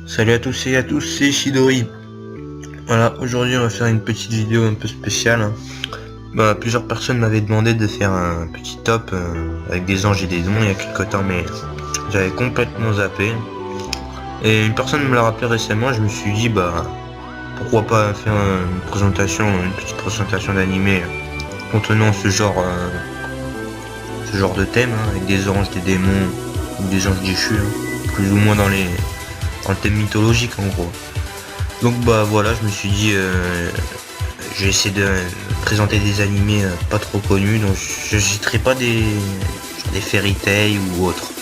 Salut à tous et à tous, c'est Shidori. Voilà, aujourd'hui on va faire une petite vidéo un peu spéciale, hein. Plusieurs personnes m'avaient demandé de faire un petit top avec des anges et des démons il y a quelques temps, mais j'avais complètement zappé. Et une personne me l'a rappelé récemment, je me suis dit pourquoi pas faire une petite présentation d'animé contenant ce genre de thème, hein, avec des anges, des démons ou des anges déchus, hein, plus ou moins dans le thème mythologique en gros. Donc voilà, je me suis dit j'ai essayé de présenter des animés pas trop connus, donc je citerai pas des fairy tales ou autres.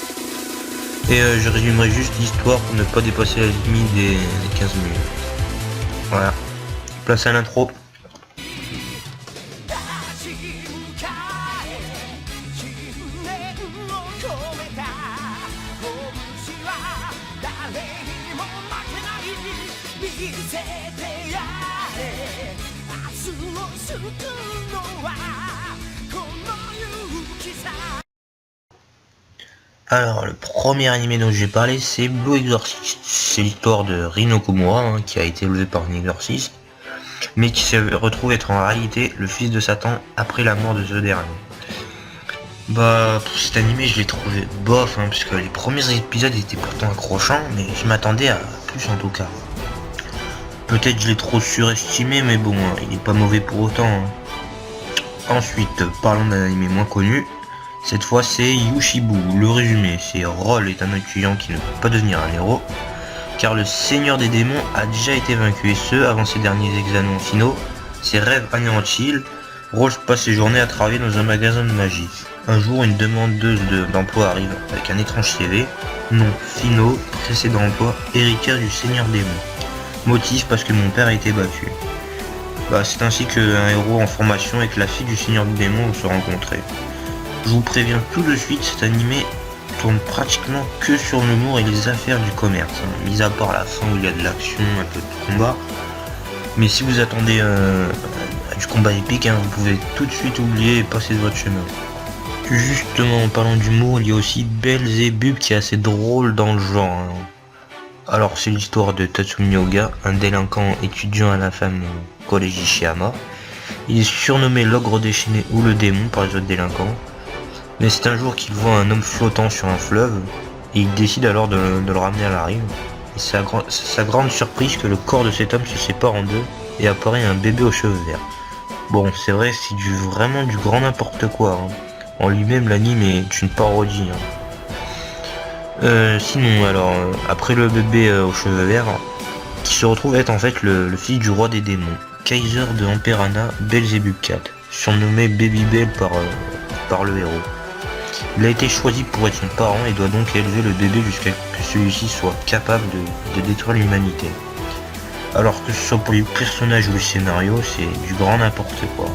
Et je résumerai juste l'histoire pour ne pas dépasser la limite des 15 minutes. Voilà, place à l'intro. Alors, le premier animé dont je vais parler, c'est Blue Exorcist. C'est l'histoire de Rin Okumura, hein, qui a été élevé par un exorciste, mais qui s'est retrouvé être en réalité le fils de Satan après la mort de ce dernier. Pour cet animé, je l'ai trouvé bof, hein, parce que les premiers épisodes étaient pourtant accrochants, mais je m'attendais à plus en tout cas. Peut-être je l'ai trop surestimé, mais bon, hein, il est pas mauvais pour autant, hein. Ensuite, parlons d'un animé moins connu. Cette fois c'est Yushibu. Le résumé, c'est Roll est un étudiant qui ne peut pas devenir un héros, car le seigneur des démons a déjà été vaincu, et ce, avant ses derniers examens finaux. Ses rêves anéantis, Roll passe ses journées à travailler dans un magasin de magie. Un jour, une demandeuse d'emploi arrive avec un étrange CV, nom Fino, précédent emploi, héritière du seigneur démon. Motif, parce que mon père a été battu. C'est ainsi qu'un héros en formation avec la fille du seigneur des démons vont se rencontrer. Je vous préviens tout de suite, cet animé tourne pratiquement que sur l'humour et les affaires du commerce, hein, mis à part la fin où il y a de l'action, un peu de combat. Mais si vous attendez du combat épique, hein, vous pouvez tout de suite oublier et passer de votre chemin. Justement, en parlant d'humour, il y a aussi Belzebub qui est assez drôle dans le genre, hein. Alors c'est l'histoire de Tatsumi Oga, un délinquant étudiant à la femme au collège Ishiyama. Il est surnommé l'ogre déchaîné ou le démon par les autres délinquants. Mais c'est un jour qu'il voit un homme flottant sur un fleuve, et il décide alors de le ramener à la rive. Et c'est à sa grande surprise que le corps de cet homme se sépare en deux, et apparaît un bébé aux cheveux verts. Bon, c'est vrai, c'est vraiment du grand n'importe quoi, hein. En lui-même, l'anime est une parodie, hein. Sinon, alors, après le bébé aux cheveux verts, qui se retrouve être en fait le fils du roi des démons, Kaiser de Amperana, Belzebub 4, surnommé Baby Bell par le héros. Il a été choisi pour être son parent et doit donc élever le bébé jusqu'à que celui-ci soit capable de détruire l'humanité. Alors que ce soit pour les personnages ou le scénario, c'est du grand n'importe quoi.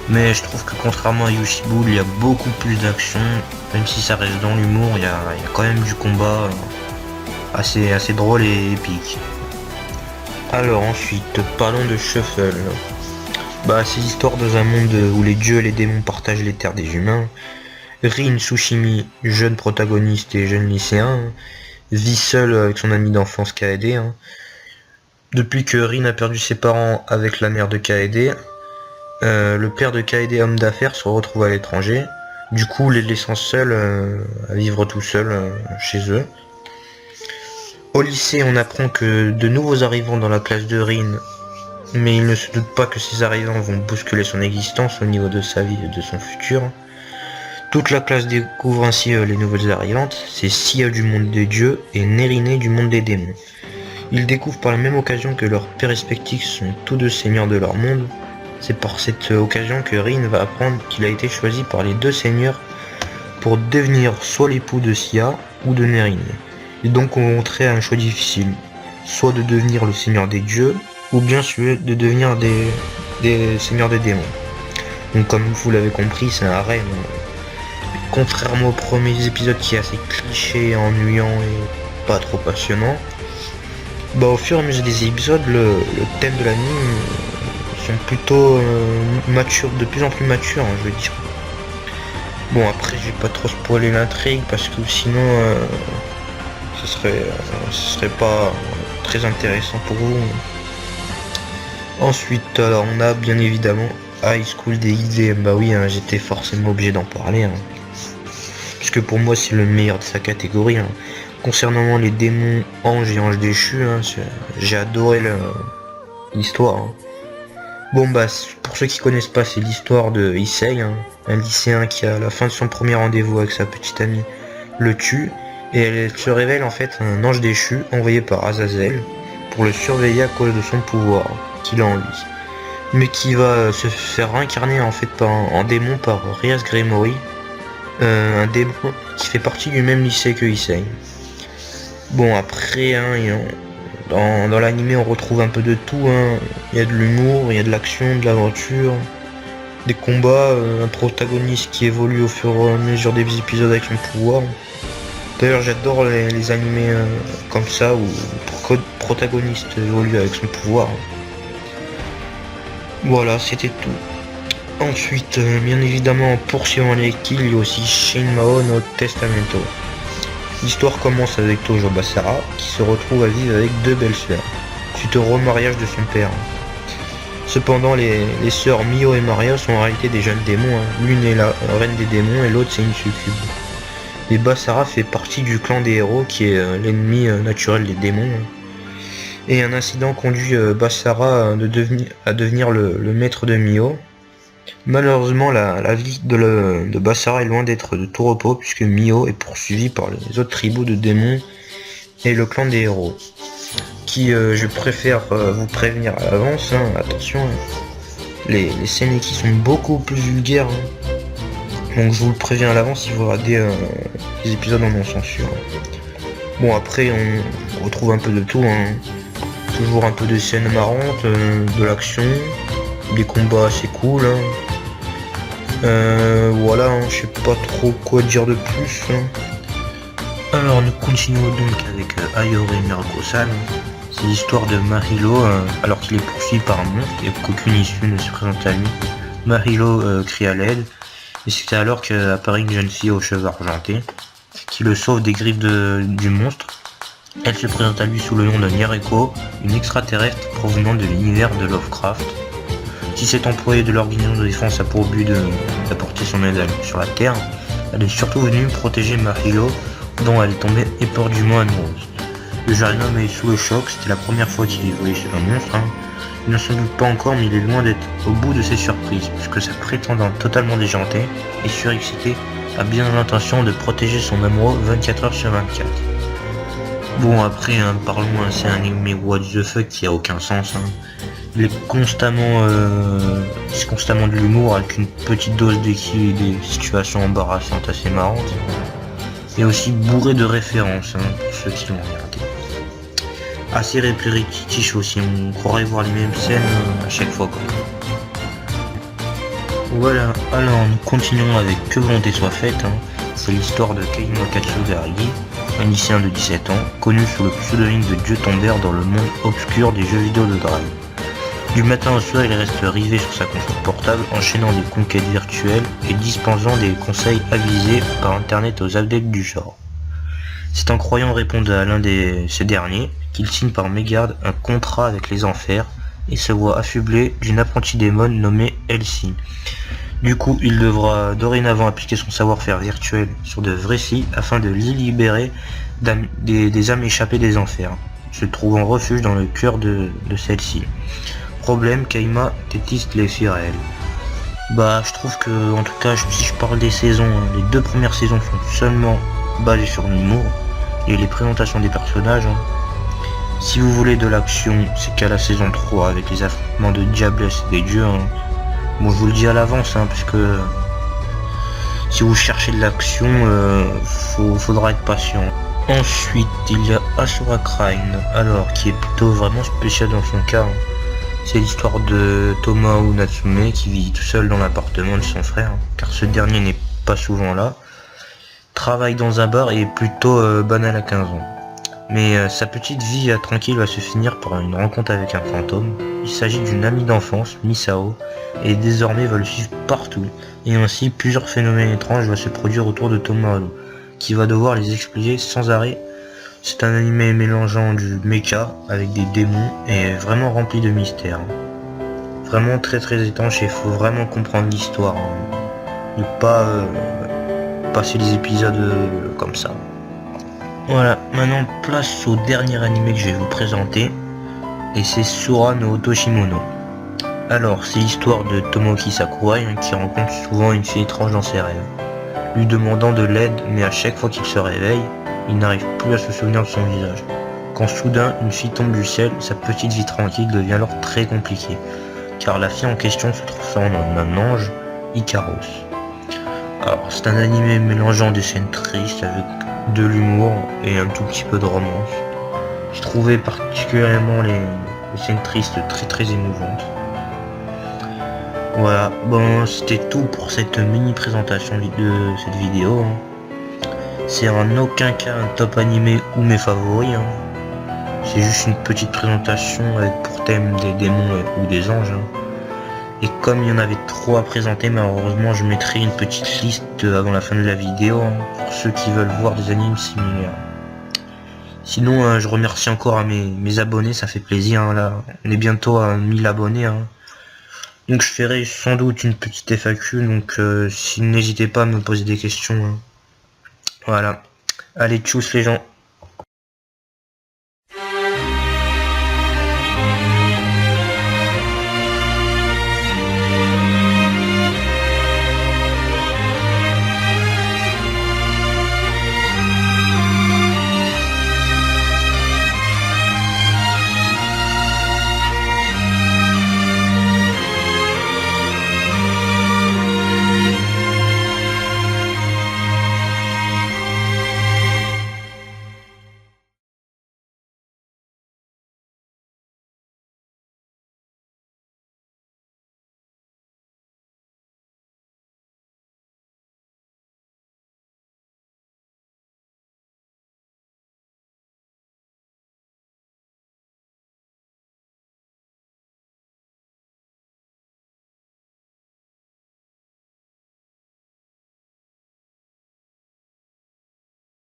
Mais je trouve que contrairement à Yushibu, il y a beaucoup plus d'action, même si ça reste dans l'humour, il y a quand même du combat assez drôle et épique. Alors ensuite, parlons de Shuffle. C'est l'histoire dans un monde où les dieux et les démons partagent les terres des humains. Rin Tsushimi, jeune protagoniste et jeune lycéen, vit seul avec son ami d'enfance Kaede, hein. Depuis que Rin a perdu ses parents avec la mère de Kaede, le père de Kaede, homme d'affaires, se retrouve à l'étranger. Du coup, les laissant seuls à vivre tout seul chez eux. Au lycée, on apprend que de nouveaux arrivants dans la classe de Rin, mais il ne se doute pas que ces arrivants vont bousculer son existence au niveau de sa vie et de son futur. Toute la classe découvre ainsi les nouvelles arrivantes, c'est Sia du monde des dieux et Nerine du monde des démons. Ils découvrent par la même occasion que leurs pères respectifs sont tous deux seigneurs de leur monde. C'est par cette occasion que Rin va apprendre qu'il a été choisi par les deux seigneurs pour devenir soit l'époux de Sia ou de Nerine. Il est donc confronté à un choix difficile, soit de devenir le seigneur des dieux, ou bien celui de devenir des seigneurs des démons. Donc comme vous l'avez compris, c'est un harem. Contrairement aux premiers épisodes qui est assez cliché, ennuyant et pas trop passionnant, au fur et à mesure des épisodes, le thème de l'anime sont plutôt matures, de plus en plus matures, hein, je veux dire. Bon, après je vais pas trop spoiler l'intrigue parce que sinon ce serait pas très intéressant pour vous. Ensuite, alors on a bien évidemment High School DxD. Bah oui, hein, j'étais forcément obligé d'en parler, hein, puisque pour moi c'est le meilleur de sa catégorie. Hein. Concernant les démons anges et anges déchus, hein, j'ai adoré l'histoire. Hein. Bon bah pour ceux qui connaissent pas, c'est l'histoire de Issei, hein, un lycéen qui à la fin de son premier rendez-vous avec sa petite amie le tue, et elle se révèle en fait un ange déchu envoyé par Azazel pour le surveiller à cause de son pouvoir qu'il a en lui, mais qui va se faire réincarner en fait en démon par Rias Gremory, un démon qui fait partie du même lycée que Issei. Bon après, hein, dans l'anime on retrouve un peu de tout, hein. Il y a de l'humour, il y a de l'action, de l'aventure, des combats, un protagoniste qui évolue au fur et à mesure des épisodes avec son pouvoir. D'ailleurs j'adore les animés comme ça où le protagoniste évolue avec son pouvoir. Voilà, c'était tout. Ensuite, bien évidemment, en poursuivant les kills, il y a aussi Shin Mao no Testamento. L'histoire commence avec Tojo Basara, qui se retrouve à vivre avec deux belles-sœurs, suite au remariage de son père. Cependant, les sœurs Mio et Maria sont en réalité des jeunes démons. Hein. L'une est la reine des démons et l'autre c'est une succube. Et Basara fait partie du clan des héros, qui est l'ennemi naturel des démons. Hein. Et un incident conduit Basara à devenir le maître de Mio. Malheureusement, la vie de Basara est loin d'être de tout repos, puisque Mio est poursuivi par les autres tribus de démons et le clan des héros. Qui, je préfère vous prévenir à l'avance, hein, attention, hein, les scènes qui sont beaucoup plus vulgaires. Hein. Donc je vous le préviens à l'avance si vous regardez les épisodes en non-censure. Bon après on retrouve un peu de tout, hein. Toujours un peu de scènes marrantes, de l'action, des combats assez cool. Hein. Voilà, hein, je sais pas trop quoi dire de plus. Hein. Alors nous continuons donc avec Ayori Miracle-san. C'est l'histoire de Mahilo, alors qu'il est poursuivi par un monstre et qu'aucune issue ne se présente à lui. Mahilo crie à l'aide, et c'est alors qu'apparaît une jeune fille aux cheveux argentés, qui le sauve des griffes du monstre. Elle se présente à lui sous le nom de Nyareko, une extraterrestre provenant de l'univers de Lovecraft. Si cet employé de l'organisation de défense a pour but d'apporter son aide sur la Terre, elle est surtout venue protéger Mahilo, dont elle est tombée éperdument amoureuse. Le jeune homme est sous le choc, c'était la première fois qu'il évoluait chez un monstre. Hein. Il ne s'en doute pas encore, mais il est loin d'être au bout de ses surprises, puisque sa prétendante totalement déjantée et surexcitée a bien l'intention de protéger son amoureux 24 heures sur 24. Bon après, hein, parlons, hein, c'est un anime what the fuck qui a aucun sens. Hein. Il est constamment de l'humour avec une petite dose d'équilibre et des situations embarrassantes assez marrantes. Et aussi bourré de références, hein, pour ceux qui l'ont regardé. Assez répétitif aussi, on croirait voir les mêmes scènes à chaque fois quoi. Voilà, alors nous continuons avec Que volonté soit faite. Hein. C'est l'histoire de Keino Katsugaragi, un lycéen de 17 ans, connu sous le pseudonyme de Dieu tombeur dans le monde obscur des jeux vidéo de Drive. Du matin au soir, il reste rivé sur sa console portable, enchaînant des conquêtes virtuelles et dispensant des conseils avisés par internet aux adeptes du genre. C'est en croyant répondre à l'un de ces derniers qu'il signe par mégarde un contrat avec les enfers et se voit affublé d'une apprentie démon nommée Elsie. Du coup, il devra dorénavant appliquer son savoir-faire virtuel sur de vraies filles afin de les libérer des âmes échappées des enfers, se trouvant refuge dans le cœur de celle-ci. Problème, Kaima déteste les filles réelles. Bah je trouve que, en tout cas, si je parle des saisons, les deux premières saisons sont seulement basées sur l'humour et les présentations des personnages. Hein. Si vous voulez de l'action, c'est qu'à la saison 3 avec les affrontements de Diablesse et des dieux. Hein. Bon je vous le dis à l'avance, hein, parce que si vous cherchez de l'action, faudra être patient. Ensuite il y a Asura Crime, alors qui est plutôt vraiment spécial dans son cas. Hein. C'est l'histoire de Tomao Natsume qui vit tout seul dans l'appartement de son frère, car ce dernier n'est pas souvent là, travaille dans un bar et est plutôt banal à 15 ans. Mais sa petite vie tranquille va se finir par une rencontre avec un fantôme. Il s'agit d'une amie d'enfance, Misao, et désormais va le suivre partout. Et ainsi, plusieurs phénomènes étranges vont se produire autour de Tomao, qui va devoir les expliquer sans arrêt C'est un animé mélangeant du mecha avec des démons et vraiment rempli de mystères. Vraiment très étanche et il faut vraiment comprendre l'histoire. Ne pas passer les épisodes comme ça. Voilà, maintenant place au dernier animé que je vais vous présenter. Et c'est Sura no Otoshimono. Alors, c'est l'histoire de Tomoki Sakurai qui rencontre souvent une fille étrange dans ses rêves, lui demandant de l'aide, mais à chaque fois qu'il se réveille, il n'arrive plus à se souvenir de son visage. Quand soudain, une fille tombe du ciel, sa petite vie tranquille devient alors très compliquée, car la fille en question se transforme en un ange, Ikaros. Alors, c'est un animé mélangeant des scènes tristes avec de l'humour et un tout petit peu de romance. Je trouvais particulièrement les scènes tristes très émouvantes. Voilà, bon, c'était tout pour cette mini présentation de cette vidéo. C'est en aucun cas un top animé ou mes favoris. C'est juste une petite présentation avec pour thème des démons ou des anges. Et comme il y en avait trop à présenter, malheureusement je mettrai une petite liste avant la fin de la vidéo pour ceux qui veulent voir des animes similaires. Sinon je remercie encore à mes abonnés, ça fait plaisir là. On est bientôt à 1000 abonnés. Donc je ferai sans doute une petite FAQ, donc n'hésitez pas à me poser des questions. Voilà. Allez, tchuss les gens.